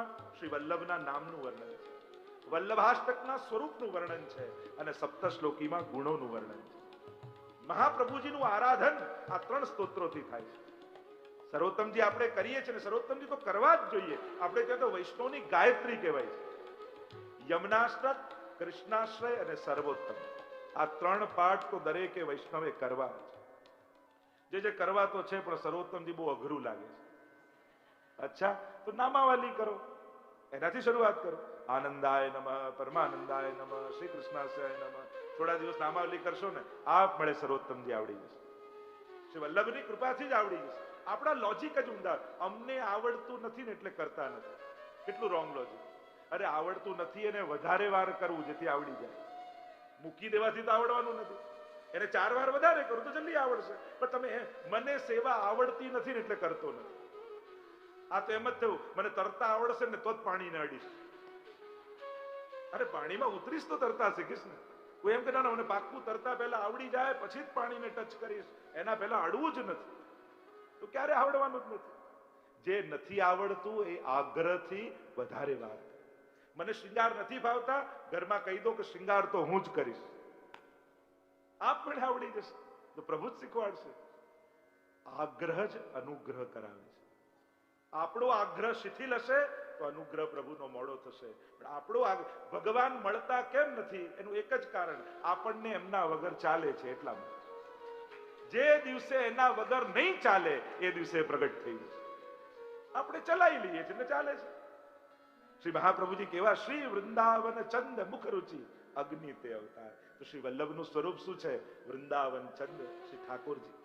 શ્લોકમાં શ્રી વલ્લભના નામનું વર્ણન છે, વલ્લભાષ્ટકના સ્વરૂપનું વર્ણન છે અને સપ્તશ્લોકીમાં ગુણોનું વર્ણન છે. મહાપ્રભુજીનું આરાધન આ 3 સ્તોત્રોથી થાય છે. સર્વોત્તમજી આપણે કરીએ છીએ ને સર્વોત્તમજી તો કરવા જ જોઈએ. આપણે ત્યાં તો વૈષ્ણવની ગાયત્રી કહેવાય છે. યમનાષ્ટક, કૃષ્ણાશ્રય અને સર્વોત્તમ, આ 3 પાઠ તો દરેકે વૈષ્ણવે કરવા છે. જે કરવા તો છે, પણ સર્વોત્તમજી બહુ અઘરું લાગે છે. અચ્છા, તો નામાવલી કરો, એનાથી શરૂઆત કરો. આનંદાય નમઃ, પરમાનંદાય નમઃ, શ્રી કૃષ્ણાશ્રય નમઃ. થોડા દિવસ નામાવલી કરશો ને આપ મળે સર્વોત્તમજી આવડી જશે. શ્રી વલ્લભની કૃપાથી જ આવડી જશે. આપણા લોજિક જ ઊંધા. અમને આવડતું નથી ને એટલે કરતા નથી. કેટલું રોંગ લોજિક. અરે આવડતું નથી એને વધારે વાર કરવું જેથી આવડી જાય. મૂકી દેવાથી તો આવડવાનું નથી. એને 4 વાર વધારે કરો તો જલ્દી આવડશે. પણ તમે મને સેવા આવડતી નથી ને એટલે કરતો નથી. આ તો એમ જ થયું, મને તરતા આવડશે ને તો જ પાણીને અડીશ. અરે પાણીમાં ઉતરીશ તો તરતા શીખીશ ને. કોઈ એમ કે ના મને પાક્કું તરતા પહેલા આવડી જાય પછી જ પાણીને ટચ કરીશ, એના પહેલા અડવું જ નથી, તો ક્યારે આવડવાનું જ નથી. જે નથી આવડતું એ આગ્રહથી વધારે વાર. મને શૃંગાર નથી ભાવતા, ઘરમાં કહી દો કે શૃંગાર તો હું જ કરીશ, આપ પણ આવડી જશે. તો પ્રભુ જ શીખવાડશે. આગ્રહ જ અનુગ્રહ કરાવે છે. આપણો આગ્રહ શિથિલ હશે તો અનુગ્રહ પ્રભુનો મોડો થશે. પણ આપણો ભગવાન મળતા કેમ નથી એનું એક જ કારણ, આપણને એમના વગર ચાલે છે એટલા માટે. જે દિવસે એના વગર નહીં ચાલે એ દિવસે પ્રગટ થઈ જશે. આપણે ચલાવી લઈએ છીએ એટલે ચાલે છે. શ્રી મહાપ્રભુજી કેવા, શ્રી વૃંદાવન ચંદ મુખ રુચિ અગ્નિ તે અવતાર. તો શ્રી વલ્લભનું સ્વરૂપ શું છે? વૃંદાવન ચંદ શ્રી ઠાકોરજી.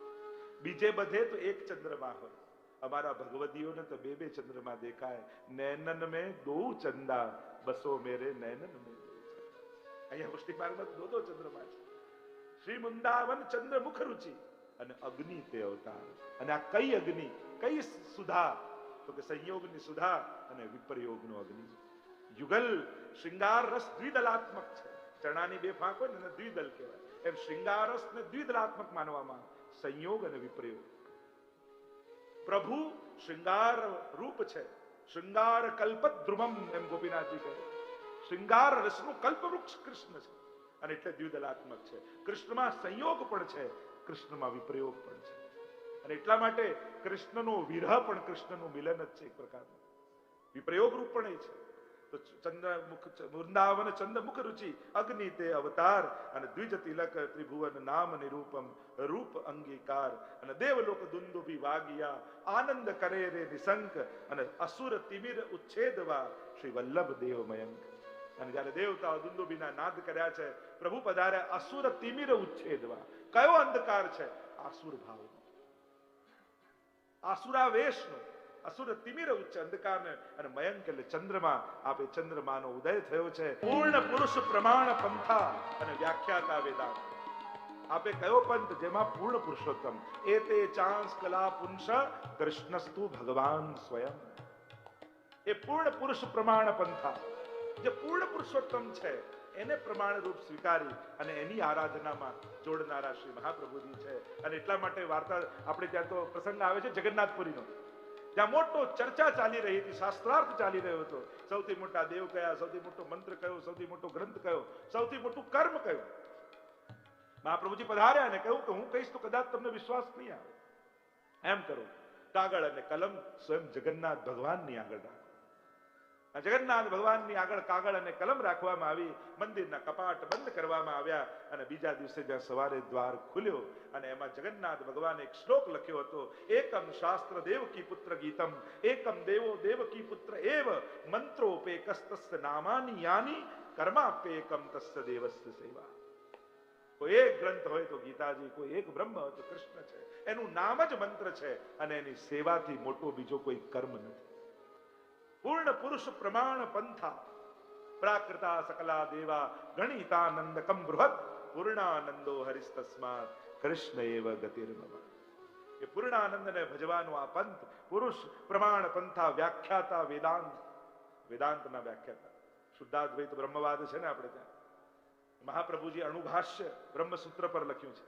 બીજે બધે તો એક ચંદ્રમા હોય. અમારા ભગવદીઓને તો 2 ચંદ્રમા દેખાય. નૈનન મેં 2 ચંદા, બસો મેરે નૈનન મેં. અહીંયા પુષ્ટિ માર્ગમાં 2 ચંદ્રમા છે. શ્રી વૃંદાવન ચંદ્ર મુખ રુચિ અને અગ્નિ તે અવતાર. અને આ કઈ અગ્નિ, કઈ સુધા? તો કે સંયોગની સુધા અને વિપરયોગનો અગ્નિ. યુગલ શૃંગાર રસ દ્વિદલાત્મક છે. ચણાની 2 ફાંક હોય ને દ્વિદલ કહેવાય. એમ શૃંગાર રસ ને દ્વિદલાત્મક માનવામાં, સંયોગ અને વિપરયોગ. પ્રભુ શૃંગાર રૂપ છે. શૃંગાર કલ્પદ્રુમમ એમ ગોપીનાથજી કહે. શૃંગાર રસનું કલ્પવૃક્ષ કૃષ્ણ છે અને એટલે દ્વિદલાત્મક છે. કૃષ્ણમાં સંયોગ પણ છે, કૃષ્ણમાં વિપરયોગ પણ છે. અને એટલા માટે કૃષ્ણનો વિરહ પણ કૃષ્ણનું મિલન જ છે એક પ્રકારનું. વિપરયોગ રૂપ પણ એ છે. તો ચંદ્રમુખ વૃંદાવન ચંદ્રમુખ રુચિ અગ્નિ તે અવતાર અને દ્વિજ તિલક ત્રિભુવન નામ નિરૂપમ રૂપ અંગીકાર અને દેવલોક દુંદુભી વાગિયા આનંદ કરે રે નિશંક અને અસુર તિમિર ઉચ્છેદવા શ્રી વલ્લભ દેવ મયંક. અને જયારે દેવતાઓ દુંદુભીના નાદ કર્યા છે, પ્રભુ પધાર્યા અસુર તિમિર ઉચ્છેદવા. કયો અંધકાર છે? આસુર ભાવનો, આસુરાવેશનો. અસુર તિમિર ઉચ્ચ અંધકારને અને મયંક એટલે ચંદ્રમા. આપે ચંદ્રમાનો ઉદય થયો છે. પૂર્ણ પુરુષ પ્રમાણ પંથા અને વ્યાખ્યાતા વેદાંત. આપે કયો પંથ? જેમાં પૂર્ણ પુરુષોત્તમ. એ તે ચાંસ કલા પુંસ કૃષ્ણસ્તુ ભગવાન સ્વયં. એ પૂર્ણ પુરુષ પ્રમાણ પંથા, જે પૂર્ણ પુરુષોત્તમ છે એને પ્રમાણ રૂપ સ્વીકારી અને એની આરાધનામાં જોડનારા શ્રી મહાપ્રભુજી છે. અને એટલા માટે વાર્તા આપણે ત્યાં તો પ્રસંગ આવે છે જગન્નાથપુરીનો. ત્યાં મોટો ચર્ચા ચાલી રહી હતી, શાસ્ત્રાર્થ ચાલી રહ્યો હતો. સૌથી મોટા દેવ કયા, સૌથી મોટો મંત્ર કયો, સૌથી મોટો ગ્રંથ કયો, સૌથી મોટું કર્મ કયું. મહાપ્રભુજી પધાર્યા અને કહ્યું કે હું કહીશ તો કદાચ તમને વિશ્વાસ નહીં આવે. એમ કરો, કાગળ અને કલમ સ્વયં જગન્નાથ ભગવાનની આગળ રાખો. જગન્નાથ ભગવાનની આગળ કાગળ અને કલમ રાખવામાં આવી. મંદિરના કપાટ બંધ કરવામાં આવ્યા અને બીજા દિવસે જ્યાં સવારે દ્વાર ખુલ્યો અને એમાં જગન્નાથ ભગવાને એક શ્લોક લખ્યો હતો. એકમ શાસ્ત્ર દેવકી પુત્ર ગીતમ એકમ દેવો દેવકી પુત્ર એવ મંત્રોપેકસ્તસ્ય નામાની યાની કર્માપ્યેકમ તસ્ય દેવસ્ય સેવા. કોઈ એક ગ્રંથ હોય તો ગીતાજી, કોઈ એક બ્રહ્મ હોય તો કૃષ્ણ છે. એનું નામ જ મંત્ર છે અને એની સેવાથી મોટો બીજો કોઈ કર્મ નથી. પૂર્ણ પુરુષ પ્રમાણ પંથા પ્રાકૃતા સકલા દેવા ગણિતાનંદકમ બૃહદ પૂર્ણાનંદો હરિસ્તસ્માત કૃષ્ણ એવ ગતિર્મમ. એ પૂર્ણાનંદને ભજવાનો આ પંથ પુરુષ પ્રમાણ પંથા વ્યાખ્યાતા વેદાંત. વેદાંતના વ્યાખ્યાતા શુદ્ધાદ્વૈત બ્રહ્મવાદ છે ને આપણે ત્યાં. મહાપ્રભુજી અણુભાષ્ય બ્રહ્મસૂત્ર પર લખ્યું છે.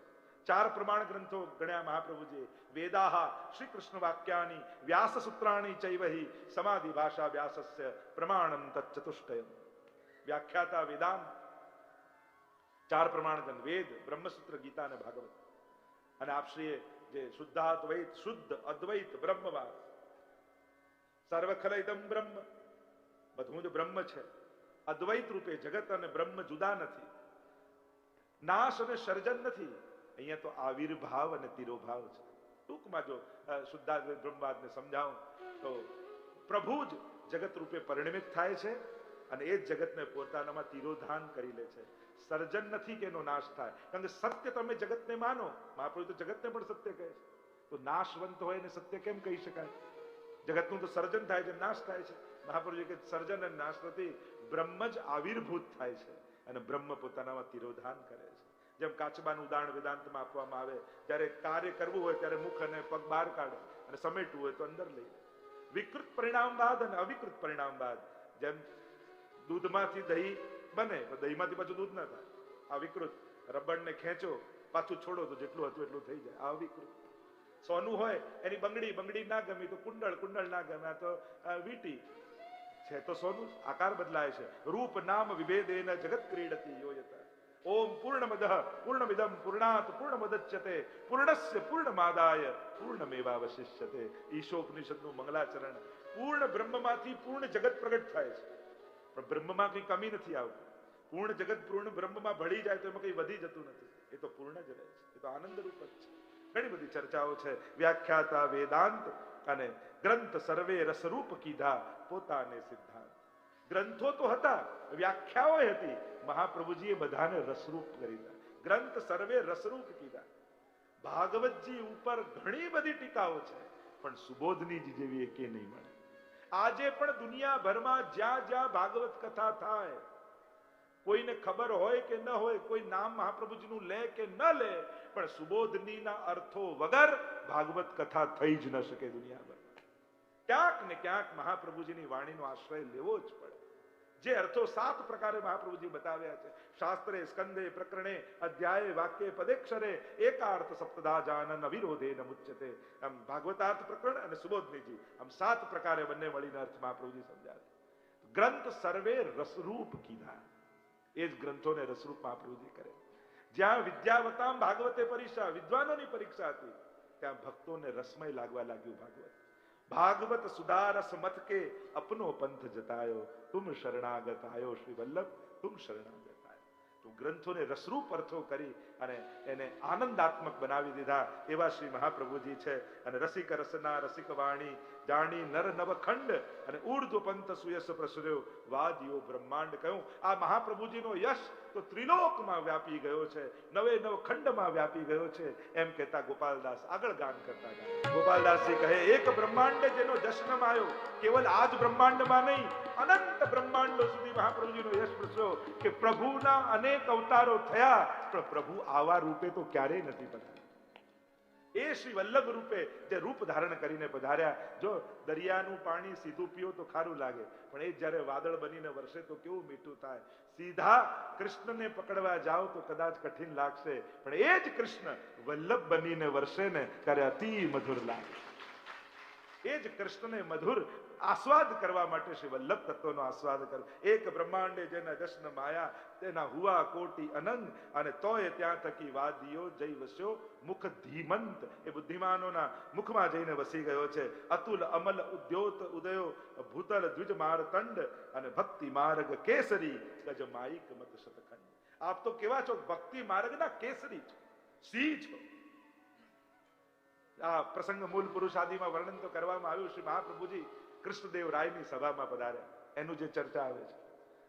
4 પ્રમાણ ગ્રંથો ગણ્યા મહાપ્રભુજી. વેદાહ શ્રી કૃષ્ણ વાક્યાની, વ્યાસ સૂત્રાણી ચૈવહી, સમાધિ ભાષા વ્યાસસ્ય, પ્રમાણમ તચ્ચતુષ્ટયમ. વ્યાખ્યાતા વેદાંત, 4 પ્રમાણ ગ્રંથ વેદ, બ્રહ્મસૂત્ર, ગીતા અને ભાગવત. અને આપશ્રીએ જે શુદ્ધાદ્વૈત, શુદ્ધ અદ્વૈત બ્રહ્મવાદ, સર્વખલઇદમ બ્રહ્મ, બધું જ બ્રહ્મ છે. અદ્વૈત રૂપે જગત અને બ્રહ્મ જુદા નથી, નાશ અને સર્જન નથી. અહીંયા તો આવિર્ભાવ અને તિરોભાવ છે. ટૂંકમાં જો શુદ્ધાદ્વૈત બ્રહ્મવાદને સમજાવું તો પ્રભુ જ જગત રૂપે પરિણમિત થાય છે અને એ જ જગતને પોતાનામાં તિરોધાન કરી લે છે. સર્જન નથી કે એનો નાશ થાય, કારણ કે સત્ય તમે જગતને માનો. મહાપ્રભુ તો જગતને પણ સત્ય કહે છે, તો નાશવંત હોય એને સત્ય કેમ કહી શકાય? જગતનું તો સર્જન થાય છે, નાશ થાય છે. મહાપ્રભુજી કે સર્જન અને નાશ નથી, બ્રહ્મ જ આવિર્ભૂત થાય છે અને બ્રહ્મ પોતાનામાં તિરોધાન કરે છે. જેમ કાચબાનું ઉદાહરણ વેદાંતમાં આપવામાં આવે, જ્યારે કાર્ય કરવું હોય ત્યારે મુખ અને પગ બહાર કાઢે અને સમેટવું હોય તો અંદર લઈ. વિકૃત પરિણામવાદ અને અવિકૃત પરિણામવાદ. જેમ દૂધમાંથી દહીં બને, દહીંમાંથી પાછું દૂધ ના થાય, આ વિકૃત. રબરને ખેંચો, પાછું છોડો તો જેટલું હતું એટલું થઈ જાય, આ વિકૃત. સોનું હોય એની બંગડી ના ગમી તો કુંડળ ના ગમે, તો વીટી છે તો સોનું, આકાર બદલાય છે. રૂપ નામ વિભેદેન જગત ક્રીડતી યોયતા. ઓમ પૂર્ણમદઃ પૂર્ણમિદં પૂર્ણાત પૂર્ણમુદચ્યતે પૂર્ણસ્ય પૂર્ણમાદાય પૂર્ણમેવાવશિષ્યતે. ઈશોપનિષદનું મંગલાચરણ. પૂર્ણ બ્રહ્મમાંથી પૂર્ણ જગત પ્રગટ થાય છે, પણ બ્રહ્મમાં કઈ કમી નથી આવતી. પૂર્ણ જગત પૂર્ણ બ્રહ્મમાં ભળી જાય તો એમાં કઈ વધી જતું નથી, એ તો પૂર્ણ જ રહે છે, એ તો આનંદ રૂપ જ છે. ઘણી બધી ચર્ચાઓ છે. વ્યાખ્યાતા વેદાંત અને ગ્રંથ સર્વે રસરૂપ કીધા પોતાને સિદ્ધાંત. ગ્રંથો તો હતા, વ્યાખ્યાઓ હતી, મહાપ્રભુજીએ બધાને રસરૂપ કરી દીધા. ગ્રંથ સર્વે રસરૂપ કીધા. ભાગવતજી ઉપર ઘણી બધી ટીકાઓ છે, પણ સુબોધનીજી જેવી એકે નહીં મળે. આજે પણ દુનિયાભરમાં જ્યાં જ્યાં ભાગવત કથા થાય, કોઈને ખબર હોય કે ન હોય, કોઈ નામ મહાપ્રભુજીનું લે કે ન લે, પણ સુબોધનીના અર્થો વગર ભાગવત કથા થઈ જ ન શકે દુનિયાભર. ક્યાંક ને ક્યાંક મહાપ્રભુજીની વાણીનો આશ્રય લેવો જ પડે. જે અર્થો 7 પ્રકારે મહાપ્રભુજી બતાવ્યા છે, શાસ્ત્રે, સ્કંદે, પ્રકરણે, અધ્યાય, વાક્ય, પદેક્ષરે, એકાર્થ સપ્તધા જાનન અવિરોધે ન મુચ્યતે. આમ ભાગવતાર્થ પ્રકરણ અને સુબોધનીજી, આમ 7 પ્રકારે બંને મળીને અર્થ મહાપ્રભુજી સમજાવે. ગ્રંથ સર્વે રસરૂપ કીધા, એ જ ગ્રંથોને રસરૂપ મહાપ્રભુજી કરે. જ્યાં વિદ્યાવતામ ભાગવતે પરીક્ષા, વિદ્વાનોની પરીક્ષા હતી, ત્યાં ભક્તોને રસમય લાગવા લાગ્યું ભાગવત. ભાગવત સુધારસ મત કે અપનો પંથ જતાયો, તુમ શરણાગત આયો શ્રી વલ્લભ, તુમ શરણાગત આયો. તો ગ્રંથોને રસરૂપ અર્થો કરી અને એને આનંદાત્મક બનાવી દીધા એવા શ્રી મહાપ્રભુજી છે. અને રસિક રસના રસિક વાણી જાણી નર નવખંડ અને ઉર્ધ્વ પંથ સુયસ પ્રસર્યો વાદિયો બ્રહ્માંડ. કહ્યું આ મહાપ્રભુજીનો યશ તો ત્રિલોકમાં વ્યાપી ગયો છે, 9 ખંડમાં વ્યાપી ગયો છે. એમ કહેતા ગોપાલદાસ આગળ ગાન કરતા ગયા. ગોપાલદાસજી કહે એક બ્રહ્માંડ જેનો જશ્ન માયો, કેવલ આ જ બ્રહ્માંડમાં નહીં, અનંત બ્રહ્માંડો સુધી મહાપ્રભુજીનો યશ પ્રસર્યો. કે પ્રભુના અનેક અવતારો થયા, પણ પ્રભુ આવા રૂપે તો ક્યારેય નથી પધાર્યા. એ શ્રી વલ્લભ રૂપે જે રૂપ ધારણ કરીને પધાર્યા. જો દરિયાનું પાણી સીધું પીઓ તો ખારું લાગે, પણ એ જ્યારે વાદળ બનીને વરસે તો કેવું મીઠું થાય. સીધા કૃષ્ણને પકડવા જાઓ તો કદાચ કઠિન લાગશે, પણ એ જ કૃષ્ણ વલ્લભ બનીને વરસે ને ત્યારે અતિ મધુર લાગે. એ જ કૃષ્ણને મધુર આસ્વાદ કરવા માટે શ્રી વલ્લભ તત્વનો આસ્વાદ કરો. એક બ્રહ્માંડે જેના જશ્ન માયા, તેના હુઆ કોટી અનંગ, અને તોય ત્યાં થકી વાદિયો જઈ વસ્યો મુખ ધીમંત. એ બુદ્ધિમાનોના મુખમાં જઈને વસી ગયો છે. અતુલ અમલ ઉદ્યોત ઉદયો ભૂતલ દ્વિજ મારતંડ, અને ભક્તિ માર્ગ કેસરી ગજ માઈક મત શતખંડ. આપ તો કેવા છો? ભક્તિ માર્ગના કેસરી છો, સિંહ છો. આ પ્રસંગ મૂળ પુરુષ આદિમાં વર્ણન તો કરવામાં આવ્યું. શ્રી મહાપ્રભુજી કૃષ્ણદેવ રાયની સભામાં પધાર્યા, એનું જે ચર્ચા આવે છે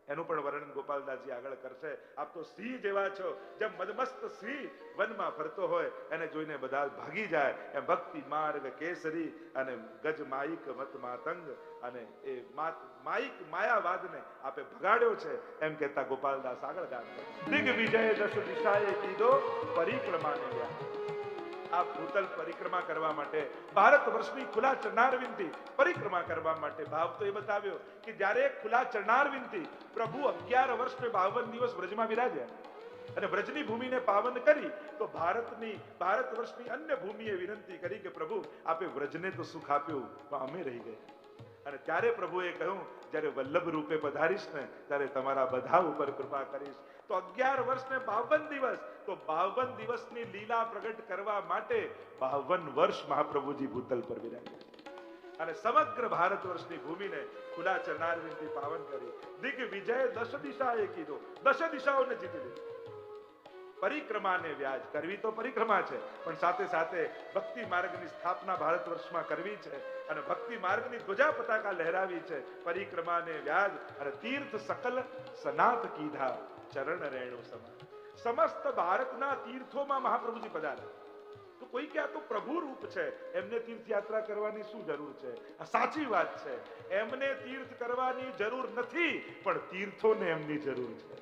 એનું પણ વર્ણન ગોપાલદાસજી આગળ કરશે. આપ તો સિંહ જેવા છો, જેમ મદમસ્ત સિંહ વનમાં ફરતો હોય એને જોઈને બધા ભાગી જાય, એમ ભક્તિ માર્ગ કેસરી અને ગજ માઈક મત માતંગ, અને એ માઈક માયાવાદને આપે ભગાડ્યો છે. એમ કહેતા ગોપાલદાસ આગળ ગાન કરે. દિગ્વિજય દસ દિશાએ કીધો પરિક્રમાને ગયા. આ ભૂતલ પરિક્રમા કરવા માટે, ભારત વર્ષની ખુલ્લા ચરણારવિંદથી પરિક્રમા કરવા માટે ભાવ તો એ બતાવ્યો કે જ્યારે ખુલ્લા ચરણારવિંદથી પ્રભુ 11 વર્ષ ને 52 દિવસ વ્રજમાં વિરાજ્યા. અને વ્રજની ભૂમિને પાવન કરી તો ભારત વર્ષની અન્ય ભૂમિએ વિનંતી કરી કે પ્રભુ આપે વ્રજને તો સુખ આપ્યું પણ અમે રહી ગયા. અને ત્યારે પ્રભુએ કહ્યું જ્યારે વલ્લભ રૂપે પધારીશ ને ત્યારે તમારા બધા ઉપર કૃપા કરીશ. તો 11 વર્ષ ને 52 દિવસ, તો 52 દિવસની લીલા પ્રગટ કરવા માટે 52 વર્ષ મહાપ્રભુજી ભૂતલ પર વિરાજ્યા અને સમગ્ર ભારત વર્ષની ભૂમિને ખુલ્લા ચરણારવિંદથી પાવન કરી. દિગ્વિજય 10 દિશાએ કીધો, 10 દિશાઓને જીતી લીધી. પરિક્રમાને વ્યાજ કરવી તો પરિક્રમા છે, પણ સાથે સાથે ભક્તિ માર્ગની સ્થાપના ભારત વર્ષમાં કરવી છે અને ભક્તિ માર્ગની ધ્વજા પતાકા લહેરાવી છે. પરિક્રમાને વ્યાજ અને તીર્થ સકલ સનાત કીધા ચરણ રેણુ સમાન. સમસ્ત ભારતના તીર્થોમાં મહાપ્રભુજી પધાર્યા. તો કોઈ કે આ તો પ્રભુ રૂપ છે, એમને તીર્થયાત્રા કરવાની શું જરૂર છે? આ સાચી વાત છે, એમને તીર્થ કરવાની જરૂર નથી, પણ તીર્થોને એમની જરૂર છે.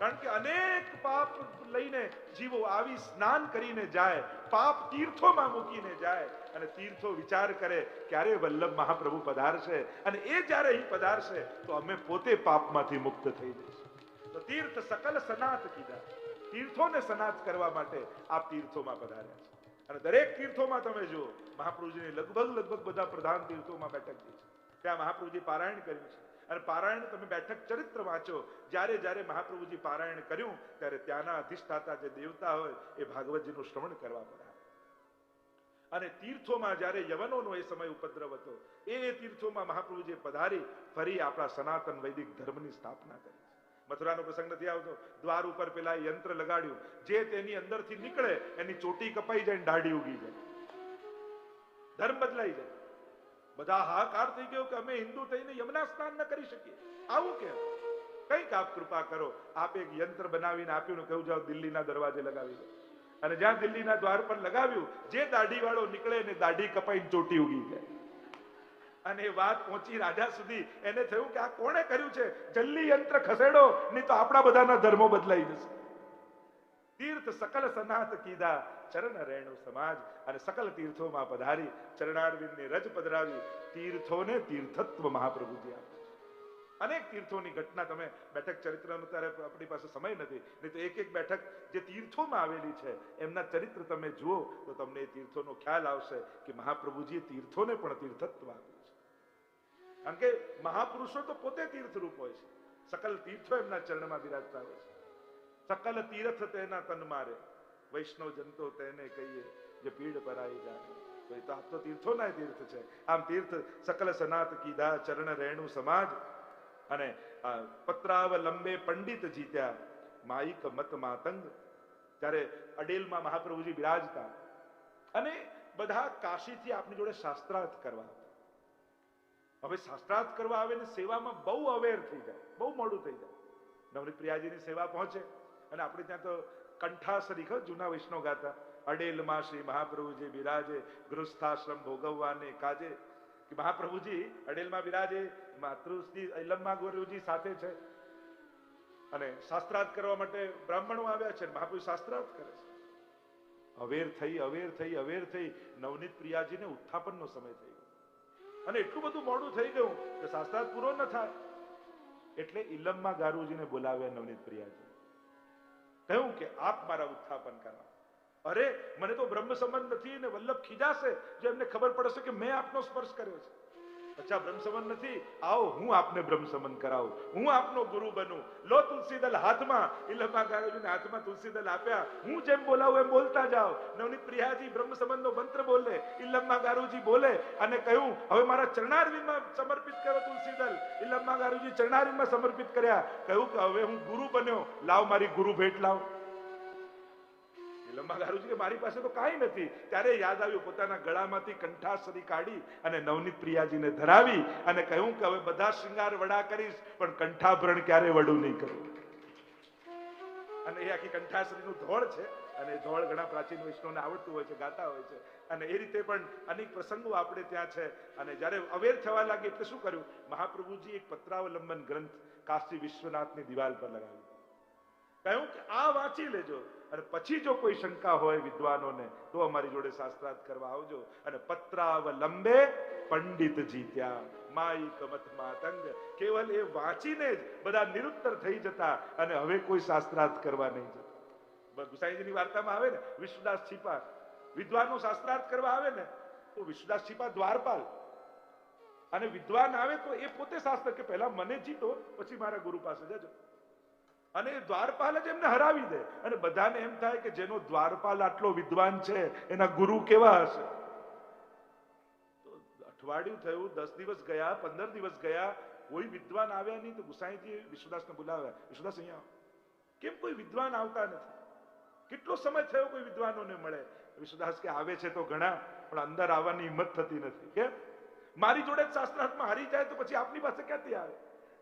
કારણ કે અનેક પાપ લઈને જીવો આવી સ્નાન કરીને જાય, પાપ તીર્થોમાં મૂકીને જાય અને તીર્થો વિચાર કરે ક્યારે વલ્લભ મહાપ્રભુ પધારશે અને એ જ્યારે અહીં પધારશે તો અમે પોતે પાપમાંથી મુક્ત થઈ જઈશું. તો તીર્થ સકલ સનાત કીધા, તીર્થોને સનાત કરવા માટે આપ તીર્થોમાં પધાર્યા છે. અને દરેક તીર્થોમાં તમે જુઓ મહાપ્રભુજીની લગભગ બધા પ્રધાન તીર્થોમાં બેઠક થઈ છે. ત્યાં મહાપ્રભુજી પારાયણ કર્યું છે અને પારાયણ તમે બેઠક ચરિત્ર વાંચો, જ્યારે મહાપ્રભુજી પારાયણ કર્યું ત્યારે ત્યાંના અધિષ્ઠાતા જે દેવતા હોય એ ભાગવતજીનું શ્રવણ કરવા પડે. અને તીર્થોમાં જ્યારે યવનોનો એ સમય ઉપદ્રવ હતો, એ તીર્થોમાં મહાપ્રભુજી પધારી ફરી આપણા સનાતન વૈદિક ધર્મની સ્થાપના કરી. મથુરાનો પ્રસંગ નથી આવતો, દ્વાર ઉપર પેલા યંત્ર લગાડ્યું, જે તેની અંદરથી નીકળે એની ચોટી કપાઈ જાય, દાઢી ઉગી જાય, ધર્મ બદલાઈ જાય. બધા હાહાકાર થઈ ગયો કે અમે હિન્દુ થઈને યમુના સ્નાન ન કરી શકીએ. આવું કેમ? કઈક આપ કૃપા કરો. આપ એક યંત્ર બનાવીને આપ્યું ને કહ્યું જાઓ દિલ્હીના દરવાજે લગાવી દો. અને જ્યાં દિલ્હીના દ્વાર પર લગાવ્યું, જે દાઢી વાળો નીકળે ને દાઢી કપાઈને ચોટી ઉગી જાય. અને એ વાત પહોંચી રાજા સુધી. એને થયું કે આ કોણે કર્યું છે? જલ્દી યંત્ર ખસેડો, નહીં તો આપણા બધાના ધર્મો બદલાઈ જશે. તીર્થ સકલ સનાત કીધા ચરણ રેણુ સમાજ. અને સકલ તીર્થોમાં પધારી ચરણારવિંદની રજ પધરાવી તીર્થોને તીર્થત્વ મહાપ્રભુજી આપે. અનેક તીર્થોની ઘટના તમે બેઠક ચરિત્રનો ત્યારે આપણી પાસે સમય નથી, નહીં તો એક બેઠક જે તીર્થોમાં આવેલી છે એમના ચરિત્ર તમે જુઓ તો તમને એ તીર્થોનો ખ્યાલ આવશે કે મહાપ્રભુજીએ તીર્થોને પણ તીર્થત્વ આપ્યું છે. કારણ કે મહાપુરુષો તો પોતે તીર્થરૂપ હોય છે. સકલ તીર્થો એમના ચરણમાં બિરાજતા હોય છે. સકલ તીર્થ તેના તન મારે, વૈષ્ણવ જનતો તેને કહીએ જે પીડ પરાઈ જાય. તો આપ તો તીર્થોના તીર્થ છે. આમ તીર્થ સકલ સનાત કીધા ચરણ રેણુ સમાજ. અને પત્રાવલંબે પંડિત જીત્યા માઈક મત માતંગ. ત્યારે અડેલમાં મહાપ્રભુજી બિરાજતા અને બધા કાશીથી આપની જોડે શાસ્ત્રાર્થ કરવા. હવે શાસ્ત્રાર્થ કરવા આવે ને સેવામાં બહુ અવેર થઈ જાય, બહુ મોડું થઈ જાય. નવનીત પ્રિયાજીની સેવા પહોંચે અને આપણે ત્યાં તો કંઠાસરી જૂના વૈષ્ણવ ગાતા, અડેલમાં શ્રી મહાપ્રભુજી બિરાજે ગૃહસ્થાશ્રમ ભોગવવાને કાજે. કે મહાપ્રભુજી અડેલમાં બિરાજે, માતૃશ્રી ઇલમ્મા ગુરુજી સાથે છે અને શાસ્ત્રાર્થ કરવા માટે બ્રાહ્મણો આવ્યા છે. મહાપ્રભુ શાસ્ત્રાર્થ કરે છે. અવેર થઈ નવનીત પ્રિયાજીને ઉત્થાપનનો સમય થઈ ગયો અને એટલું બધું મોડું થઈ ગયું કે શાસ્ત્રાર્થ પૂરો ન થાય. એટલે ઇલમ્મા ગારુજીને બોલાવ્યા નવનીત પ્રિયાજી. કહ્યું કે આપ મારા ઉત્થાપન કરવા. અરે મને તો બ્રહ્મ સંબંધ નથી ને વલ્લભ ખીજાશે જો એમને ખબર પડશે કે મેં આપનો સ્પર્શ કર્યો છે. અચ્છા બ્રહ્મ સંબંધ નથી, આવો હું આપને બ્રહ્મ સંબંધ કરાવું, હું આપનો ગુરુ બનું. લો તુલસીદલ હાથમાં, ઇલમ્મા ગારુજીના હાથમાં તુલસીદલ આપ્યા. હું જેમ બોલાવું એમ બોલતા જાઓ. નવનીત પ્રિયાજી બ્રહ્મ સંબંધનો મંત્ર બોલે, ઇલમ્મા ગારુજી બોલે અને કહ્યું હવે મારા ચરણારવિંદમાં સમર્પિત કરો તુલસીદલ. ઇલમ્મા ગારુજી ચરણારવિંદમાં સમર્પિત કર્યા. કહ્યું કે હવે હું ગુરુ બન્યો, લાવ મારી ગુરુ ભેટ લાવ. ઇલમ્મા ગારુજી કે મારી પાસે તો કાંઈ નથી. ત્યારે યાદ આવ્યું, પોતાના ગળામાંથી કંઠાસરી કાઢી અને નવનીત પ્રિયાજીને ધરાવી અને કહ્યું કે હવે બધા શૃંગાર વડા કરીશ પણ કંઠાભરણ ક્યારે વડું નહીં કરું. અને એ આખી કંઠાસરીનું ધોળ છે અને ધોળ ઘણા પ્રાચીન વૈષ્ણવને આવડતું હોય છે, ગાતા હોય છે. અને એ રીતે પણ અનેક પ્રસંગો આપણે ત્યાં છે. અને જ્યારે અવેર થવા લાગે એટલે શું કર્યું? મહાપ્રભુજી એક પત્રાવલંબન ગ્રંથ કાશી વિશ્વનાથની દિવાલ પર લગાવ્યું. કહ્યું કે આ વાંચી લેજો અને પછી જો કોઈ શંકા હોય વિદ્વાનોને તો અમારી જોડે શાસ્ત્રાર્થ કરવા આવજો. અને પત્રાવલંબે પંડિત જીત્યા માઈક મત માતંગ. કેવલ એ વાંચીને જ બધા નિરુત્તર થઈ જતા અને હવે કોઈ શાસ્ત્રાર્થ કરવા નહીં જતા. ગુસાઈજીની વાર્તામાં આવે ને, વિશ્વદાસ છીપા વિદ્વાનો શાસ્ત્રાર્થ કરવા આવે ને, તો વિશ્વદાસ છીપા દ્વારપાલ, અને વિદ્વાન આવે તો એ પોતે શાસ્ત્ર કે પહેલા મને જીતો પછી મારા ગુરુ પાસે જજો. અને એ દ્વારપાલ જ એમને હરાવી દે, અને બધાને એમ થાય કે જેનો દ્વારપાલ આટલો વિદ્વાન છે એના ગુરુ કેવા હશે. તો અઠવાડિયું થયું, 10 દિવસ ગયા, 15 દિવસ ગયા, કોઈ વિદ્વાન આવ્યા નહીં. તો ગુસાઈજી વિશ્વદાસને બોલાવ્યા, વિશ્વદાસ અહીંયા આવો. કેમ કોઈ વિદ્વાન આવતા નથી? કેટલો સમય થયો કોઈ વિદ્વાનોને મળે? વિશ્વદાસ કે આવે છે તો ઘણા, પણ અંદર આવવાની હિંમત થતી નથી. કેમ? મારી જોડે જ શાસ્ત્રાર્થમાં હારી જાય તો પછી આપની પાસે ક્યાંથી આવે?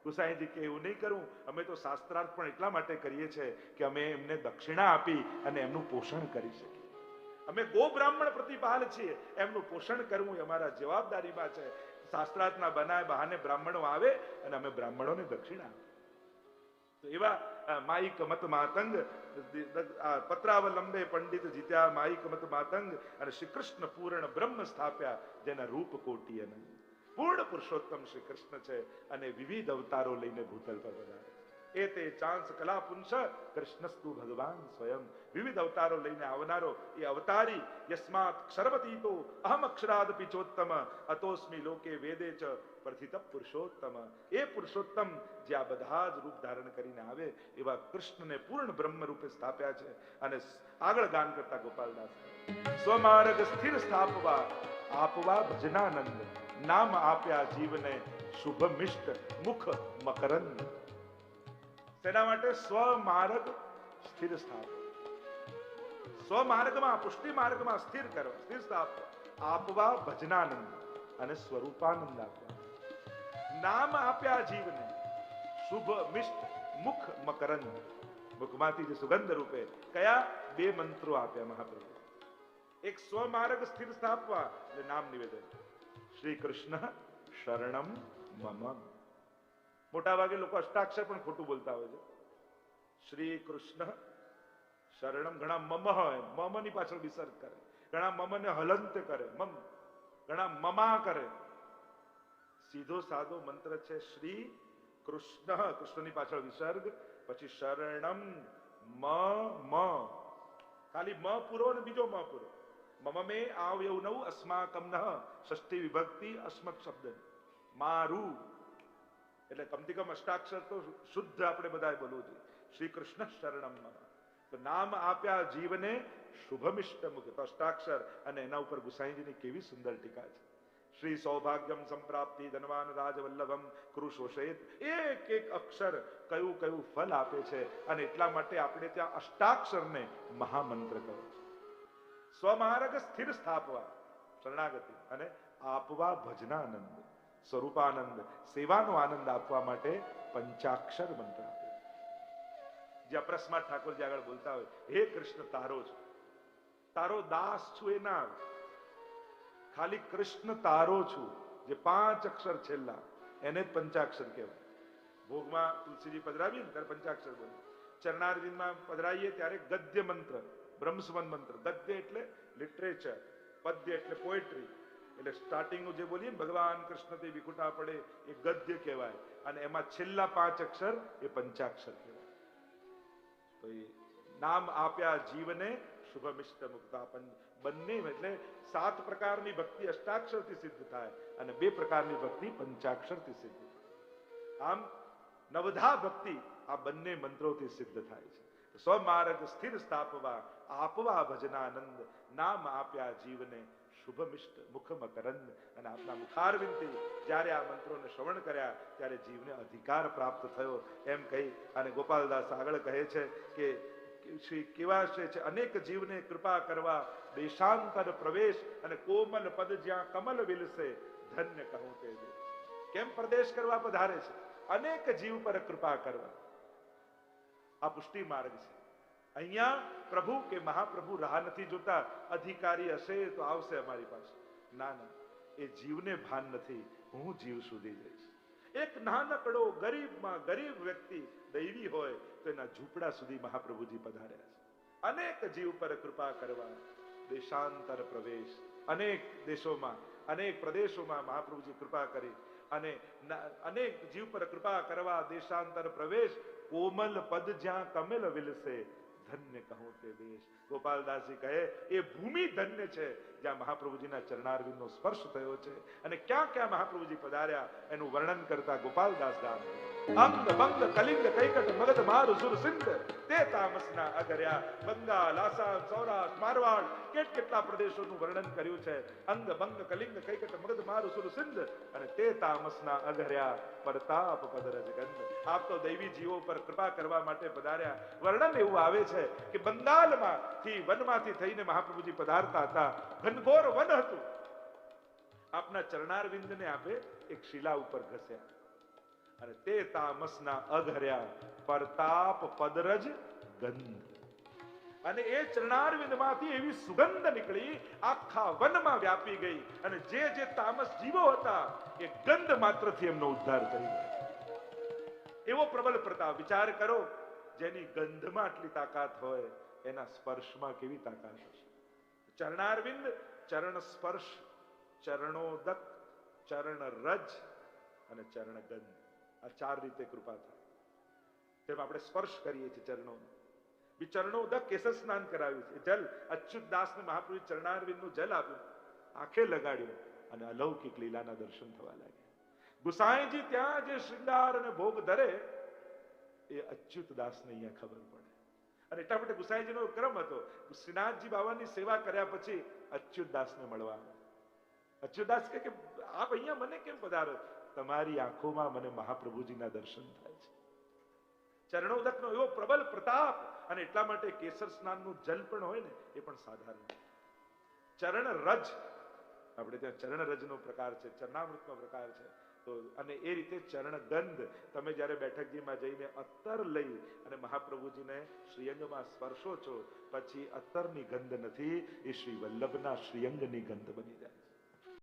ગુસાઈજી કે એવું નહીં કરું, અમે તો શાસ્ત્રાર્થ પણ એટલા માટે કરીએ છીએ કે અમે એમને દક્ષિણા આપી અને એમનું પોષણ કરી શકીએ. અમે ગો બ્રાહ્મણ પ્રતિપાલ છીએ, એમનું પોષણ કરવું એ અમારા જવાબદારીમાં છે. શાસ્ત્રાર્થના બનાય બહાને બ્રાહ્મણો આવે અને અમે બ્રાહ્મણોને દક્ષિણા આપીએ. તો એવા માઈક મત માતંગ, પત્રાવલંબે પંડિત જીત્યા માઈક મત માતંગ, અને શ્રી કૃષ્ણ પૂર્ણ બ્રહ્મ સ્થાપ્યા, જેના રૂપ કોટી અનંત. પૂર્ણ પુરુષોત્તમ શ્રી કૃષ્ણ છે, અને વિવિધ અવતારો લઈને ભૂતલ પર પધારે. એ તે ચાંસ કલા પુંસ કૃષ્ણસ્તુ ભગવાન સ્વયં. વિવિધ અવતારો લઈને આવનારો એ અવતારી. યસ્માત ક્ષરવતીતો અહમ અક્ષરાદ પિચોત્તમ અતોસ્મિ લોકે વેદે ચ પ્રથિત પુરુષોત્તમ. એ પુરુષોત્તમ જે આ બધા જ રૂપ ધારણ કરીને આવે એવા કૃષ્ણને પૂર્ણ બ્રહ્મ રૂપે સ્થાપ્યા છે. અને આગળ ગાન કરતા ગોપાલદાસ, સ્વમાર્ગ સ્થિર સ્થાપવા આપવા ભજનાનંદ, નામ આપ્યા જીવને શુભમિષ્ટ મુખ મકરંદ. તેના માટે સ્વમાર્ગ સ્થિર સ્થાપ, સ્વમાર્ગમાં પુષ્ટિ માર્ગમાં સ્થિર કરવા, સ્થિર સ્થાપ આપવા ભજનાનંદ, અને સ્વરૂપાનંદ આપવા. નામ આપ્યા જીવને શુભ મિષ્ટ મુખ મકરંદ. મુખમાંથી જે સુગંધ રૂપે કયા 2 મંત્રો આપ્યા મહાપ્રભુ. એક સ્વમાર્ગ સ્થિર સ્થાપવા એટલે નામ નિવેદન, શ્રી કૃષ્ણ શરણમ મમ. મોટા ભાગે લોકો અષ્ટાક્ષર પણ ખોટું બોલતા હોય છે. શ્રી કૃષ્ણ શરણમ, ઘણા મમ હોય, મમ ની પાછળ વિસર્ગ કરે, ઘણા મમ ને હલંત કરે, મમ, ઘણા મમા કરે. સીધો સાદો મંત્ર છે શ્રી કૃષ્ણ, કૃષ્ણની પાછળ વિસર્ગ, પછી શરણમ મ, ખાલી મ પૂરો અને બીજો મ પૂરો. મમ મે આવ્યવ નવ અસ્માકમ નઃ, ષષ્ઠી વિભક્તિ અસ્મક શબ્દ, મારું. એટલે કમથી કમ અષ્ટાક્ષર તો શુદ્ધ આપણે બધાએ બોલવું જોઈએ. શ્રી કૃષ્ણ શરણમ મમ. તો નામ આપ્યા જીવને શુભમિષ્ટ મુખ, તો અષ્ટાક્ષર, અને એના ઉપર ગુસાઈજીની કેવી સુંદર ટીકા છે. શ્રી સૌભાગ્યમ સંપ્રાપ્તિ ધનવાન રાજવલ્લભમ કૃષોષેત. એક એક અક્ષર કયું કયું ફલ આપે છે, અને એટલા માટે આપણે ત્યાં અષ્ટાક્ષરને મહામંત્ર કહે છે. સ્વમાર્ગ સ્થિર સ્થાપવા શરણાગતિ, અને આપવા ભજનાનંદ સ્વરૂપાનંદ, સેવાનો આનંદ આપવા માટે પંચાક્ષર મંત્ર આપે. જે અપ્રસ્માત ઠાકોરજી આગળ બોલતા હોય, હે કૃષ્ણ તારો છું, તારો દાસ છું, એ ના આવે. ખાલી કૃષ્ણ તારો છું, જે 5 અક્ષર છેલ્લા, એને જ પંચાક્ષર કહેવાય. ભોગમાં તુલસીજી પધરાવીએ ને ત્યારે પંચાક્ષર બોલે. ચરણારવિંદમાં પધરાઈએ ત્યારે ગદ્ય મંત્ર, બ્રહ્મસુમન મંત્ર. ગદ્ય એટલે લિટરેચર, પદ્ય એટલે પોએટ્રી. એટલે સ્ટાર્ટિંગ જે બોલીએ ને, ભગવાન કૃષ્ણ તે વિખુટા પડે, એ ગદ્ય કહેવાય, અને એમાં છેલ્લા 5 અક્ષર એ પંચાક્ષર કહેવાય. તો એ નામ આપ્યા જીવને શુભમિષ્ટ મુક્તા. બંને એટલે 7 પ્રકારની ભક્તિ અષ્ટાક્ષરથી સિદ્ધ થાય, અને 2 પ્રકારની ભક્તિ પંચાક્ષરથી સિદ્ધ થાય. આમ નવધા ભક્તિ આ બંને મંત્રોથી સિદ્ધ થાય છે. સ્વમાર્ગ સ્થિર સ્થાપવા આપવા ભજનાનંદ, નામ આપ્યા જીવને શુભમિષ્ટ મુખ મકરંદ. અને આપના મુખારવિંદથી જ્યારે આ મંત્રોને શ્રવણ કર્યા ત્યારે જીવને અધિકાર પ્રાપ્ત થયો, એમ કહી અને ગોપાલદાસ આગળ કહે છે કે શ્રી કેવા છે, અનેક જીવને કૃપા કરવા દેશાંતર પ્રવેશ, અને કોમલ પદ જ્યાં કમલ વિલસે ધન્ય કહું તે. કેમ પ્રદેશ કરવા પધારે છે? અનેક જીવ પર કૃપા કરવા. આ પુષ્ટિ માર્ગ છે. અહીંયા પ્રભુ કે મહાપ્રભુ રાહ નથી જોતા, અધિકારી હશે તો આવશે અમારી પાસે. ના ના, એ જીવને ભાન નથી, હું જીવ સુધી જઈશ. એક નાનકડો ગરીબમાં ગરીબ વ્યક્તિ દૈવી હોય તો એના ઝૂંપડા સુધી મહાપ્રભુજી પધાર્યા છે. અનેક જીવ પર કૃપા કરવા દેશાંતર પ્રવેશ. અનેક દેશોમાં, અનેક પ્રદેશોમાં મહાપ્રભુજી કૃપા કરી, અને અનેક જીવ પર કૃપા કરવા દેશાંતર પ્રવેશ. કોમલ પદ જ્યાં કમલ વિલસે ધન્ય કહું તે દેશ. ગોપાલદાસજી કહે એ ભૂમિ ધન્ય છે જ્યાં મહાપ્રભુજીના ચરણારવિંદનો સ્પર્શ થયો છે. અને ક્યાં ક્યાં મહાપ્રભુજી પધાર્યા એનું વર્ણન કરતા ગોપાલદાસ ગામ અંગ બંગ કલિંગ કૈકટ મગધ મારુ સુર સિંધ તે તામસના અગર્યા. બંગાળ, આસામ, સૌરાષ્ટ્ર, મારવાડ કેટલા પ્રદેશોનું વર્ણન કર્યું છે. અંગ બંગ કલિંગ કૈકટ મગધ મારુ સુર સિંધ અને તે તામસના અગર્યા પરતાપ પદરજ ગંધ. આપ તો દૈવી જીવો પર કૃપા કરવા માટે પધાર્યા. વર્ણન એવું આવે છે કે બંગાળમાંથી વનમાંથી થઈને મહાપ્રભુજી પધારતા હતા. ઘનઘોર વન હતું. આપના ચરણારવિંદને આપે એક શિલા ઉપર ઘસ્યા અને તે તામસના અઘર્યા પરતાપ પદરજ ગંધ. અને એ ચરણારવિંદમાંથી એવી સુગંધ નીકળી આખા વનમાં વ્યાપી ગઈ અને જે તામસ જીવો હતા એ ગંધ માત્રથી એમનો ઉદ્ધાર કરી ગયો. એવો પ્રબળ પ્રતાપ. વિચાર કરો, જેની ગંધમાં આટલી તાકાત હોય એના સ્પર્શમાં કેવી તાકાત હશે. ચરણારવિંદ, ચરણ સ્પર્શ, ચરણોદક, ચરણ રજ અને ચરણ ગંધ, આ ચાર રીતે કૃપા થાય. જેમ આપણે સ્પર્શ કરીએ છીએ ચરણોનો, ચરણોદક કેસર સ્નાન કરાવ્યું છે. જલ અચ્યુત દાસને મહાપ્રભુ ચરણારવિંદનું જલ આપ્યું, આંખે લગાડ્યું અને અલૌકિક લીલાના દર્શન થવા લાગ્યા. ગુસાઈજી ત્યાં જે શૃંગાર અને ભોગ ધરે એ અચ્યુત દાસને અહીંયા ખબર પડે. અને એટલા માટે ગુસાઈજીનો ક્રમ હતો, શ્રીનાથજી બાબાની સેવા કર્યા પછી અચ્યુત દાસને મળવા. અચ્યુત દાસ કે આપ અહીંયા મને કેમ પધારો? તમારી આંખોમાં મને મહાપ્રભુજીના દર્શન થાય છે. ચરણોદકનો એવો પ્રબલ પ્રતાપ. અને એટલા માટે કેસર સ્નાનનું જલ પણ હોય ને એ પણ સાધારણ. ચરણ રજ, આપણે ત્યાં ચરણ રજનો પ્રકાર છે, ચરણામૃતનો પ્રકાર છે. તો અને એ રીતે ચરણ ગંધ, તમે જ્યારે બેઠકજીમાં જઈને અત્તર લઈ અને મહાપ્રભુજીને શ્રીઅંગમાં સ્પર્શો છો, પછી અત્તરની ગંધ નથી, એ શ્રી વલ્લભના શ્રીઅંગની ગંધ બની જાય છે.